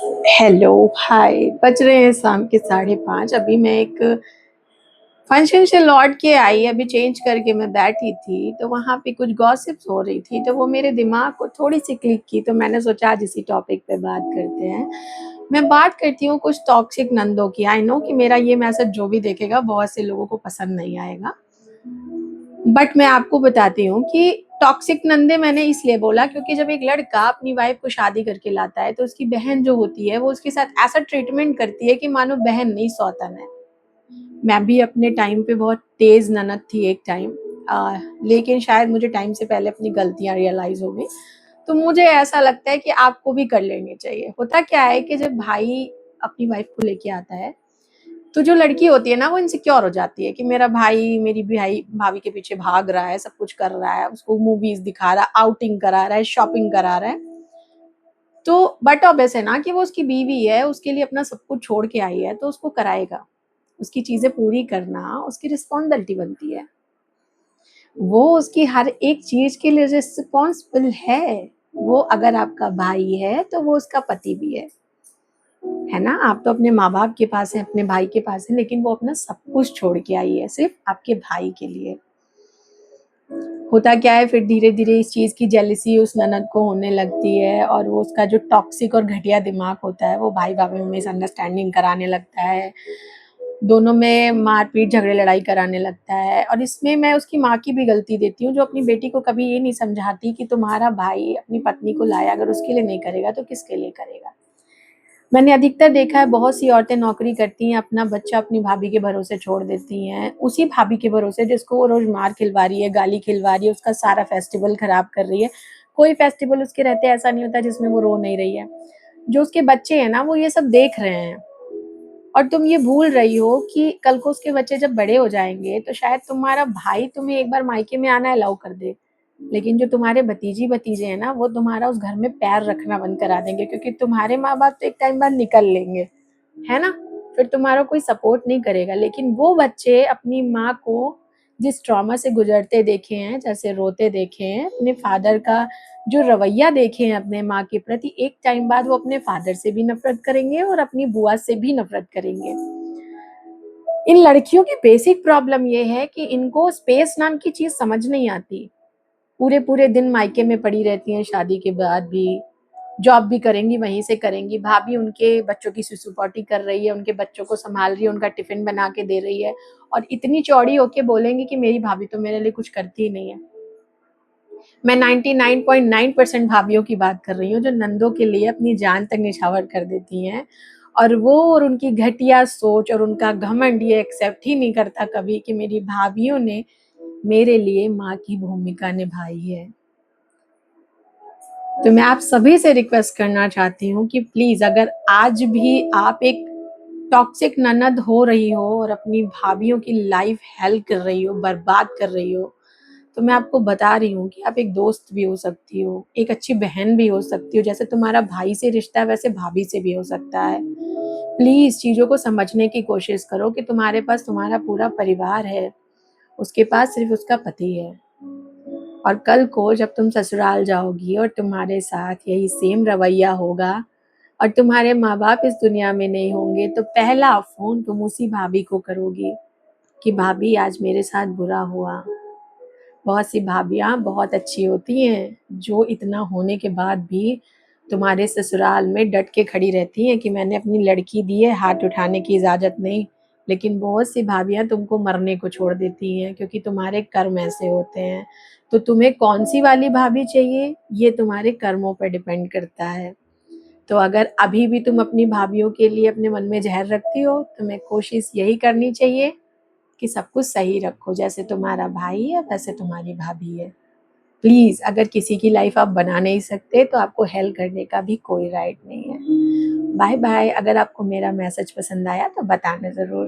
Hello, हाय। बज रहे हैं शाम के 5:30। अभी मैं एक फंक्शन से लौट के आई, अभी चेंज करके मैं बैठी थी तो वहाँ पे कुछ गॉसिप्स हो रही थी, तो वो मेरे दिमाग को थोड़ी सी क्लिक की, तो मैंने सोचा आज इसी टॉपिक पे बात करते हैं। मैं बात करती हूँ कुछ टॉक्सिक नंदों की। आई नो कि मेरा ये मैसेज जो भी देखेगा बहुत से लोगों को पसंद नहीं आएगा, बट मैं आपको बताती हूँ कि टॉक्सिक नंदे मैंने इसलिए बोला क्योंकि जब एक लड़का अपनी वाइफ को शादी करके लाता है तो उसकी बहन जो होती है वो उसके साथ ऐसा ट्रीटमेंट करती है कि मानो बहन नहीं सौतन है। मैं भी अपने टाइम पे बहुत तेज ननद थी एक टाइम, लेकिन शायद मुझे टाइम से पहले अपनी गलतियां रियलाइज हो गई। तो मुझे ऐसा लगता है कि आपको भी कर लेनी चाहिए। होता क्या है कि जब भाई अपनी वाइफ को लेके आता है तो जो लड़की होती है ना वो इनसिक्योर हो जाती है कि मेरा भाई मेरी भाई भाभी के पीछे भाग रहा है, सब कुछ कर रहा है, उसको मूवीज दिखा रहा है, आउटिंग करा रहा है, शॉपिंग करा रहा है। तो बट ऑब्वियस है ना कि वो उसकी बीवी है, उसके लिए अपना सब कुछ छोड़ के आई है तो उसको कराएगा। उसकी चीजें पूरी करना उसकी रिस्पॉन्सिबिलिटी बनती है। वो उसकी हर एक चीज के लिए रिस्पॉन्सिबल है। वो अगर आपका भाई है तो वो उसका पति भी है ना। आप तो अपने माँ बाप के पास है, अपने भाई के पास है, लेकिन वो अपना सब कुछ छोड़ के आई है सिर्फ आपके भाई के लिए। होता क्या है फिर धीरे धीरे इस चीज की जेलसी उस ननद को होने लगती है और वो उसका जो टॉक्सिक और घटिया दिमाग होता है वो भाई भाभी में मिसअंडरस्टैंडिंग कराने लगता है। दोनों में मारपीट झगड़े लड़ाई कराने लगता है। और इसमें मैं उसकी माँ की भी गलती देती हूँ जो अपनी बेटी को कभी ये नहीं समझाती कि तुम्हारा भाई अपनी पत्नी को लाया, अगर उसके लिए नहीं करेगा तो किसके लिए करेगा। मैंने अधिकतर देखा है बहुत सी औरतें नौकरी करती हैं, अपना बच्चा अपनी भाभी के भरोसे छोड़ देती हैं, उसी भाभी के भरोसे जिसको वो रोज मार खिलवा रही है, गाली खिलवा रही है, उसका सारा फेस्टिवल खराब कर रही है। कोई फेस्टिवल उसके रहते ऐसा नहीं होता जिसमें वो रो नहीं रही है। जो उसके बच्चे हैं ना वो ये सब देख रहे हैं, और तुम ये भूल रही हो कि कल को उसके बच्चे जब बड़े हो जाएंगे तो शायद तुम्हारा भाई तुम्हें एक बार मायके में आना अलाउ कर दे, लेकिन जो तुम्हारे भतीजी भतीजे हैं ना वो तुम्हारा उस घर में पैर रखना बंद करा देंगे, क्योंकि तुम्हारे माँ बाप तो एक टाइम बाद निकल लेंगे, है ना। फिर तुम्हारा कोई सपोर्ट नहीं करेगा। लेकिन वो बच्चे अपनी माँ को जिस ट्रॉमा से गुजरते देखे हैं, जैसे रोते देखे हैं, अपने फादर का जो रवैया देखे हैं अपने माँ के प्रति, एक टाइम बाद वो अपने फादर से भी नफरत करेंगे और अपनी बुआ से भी नफरत करेंगे। इन लड़कियों की बेसिक प्रॉब्लम ये है कि इनको स्पेस नाम की चीज समझ नहीं आती। पूरे पूरे दिन मायके में पड़ी रहती हैं, शादी के बाद भी जॉब भी करेंगी, वहीं से करेंगी। भाभी उनके बच्चों की सुसु पॉटी कर रही है, उनके बच्चों को संभाल रही है, उनका टिफिन बना के दे रही है, और इतनी चौड़ी होके बोलेंगी कि मेरी भाभी तो मेरे लिए कुछ करती ही नहीं है। मैं 99.9% भाभीियों की बात कर रही हूँ जो नंदों के लिए अपनी जान तक निछावर कर देती हैं, और वो और उनकी घटिया सोच और उनका घमंड ये एक्सेप्ट ही नहीं करता कभी कि मेरी भाभीियों ने मेरे लिए माँ की भूमिका निभाई है। तो मैं आप सभी से रिक्वेस्ट करना चाहती हूँ कि प्लीज अगर आज भी आप एक टॉक्सिक ननद हो रही हो और अपनी भाभीियों की लाइफ हेल कर रही हो, बर्बाद कर रही हो, तो मैं आपको बता रही हूँ कि आप एक दोस्त भी हो सकती हो, एक अच्छी बहन भी हो सकती हो। जैसे तुम्हारा भाई से रिश्ता है वैसे भाभी से भी हो सकता है। प्लीज चीजों को समझने की कोशिश करो कि तुम्हारे पास तुम्हारा पूरा परिवार है, उसके पास सिर्फ उसका पति है। और कल को जब तुम ससुराल जाओगी और तुम्हारे साथ यही सेम रवैया होगा और तुम्हारे माँ बाप इस दुनिया में नहीं होंगे, तो पहला फोन तुम उसी भाभी को करोगी कि भाभी आज मेरे साथ बुरा हुआ। बहुत सी भाभियाँ बहुत अच्छी होती हैं जो इतना होने के बाद भी तुम्हारे ससुराल में डट के खड़ी रहती हैं कि मैंने अपनी लड़की दी है, हाथ उठाने की इजाज़त नहीं। लेकिन बहुत सी भाभियाँ तुमको मरने को छोड़ देती हैं क्योंकि तुम्हारे कर्म ऐसे होते हैं। तो तुम्हें कौन सी वाली भाभी चाहिए ये तुम्हारे कर्मों पर डिपेंड करता है। तो अगर अभी भी तुम अपनी भाभीियों के लिए अपने मन में जहर रखती हो, तुम्हें कोशिश यही करनी चाहिए कि सब कुछ सही रखो, जैसे तुम्हारा भाई है वैसे तुम्हारी भाभी है। प्लीज अगर किसी की लाइफ आप बना नहीं सकते तो आपको हेल्प करने का भी कोई राइट नहीं है। Bye bye. अगर आपको मेरा मैसेज पसंद आया तो बताना जरूर।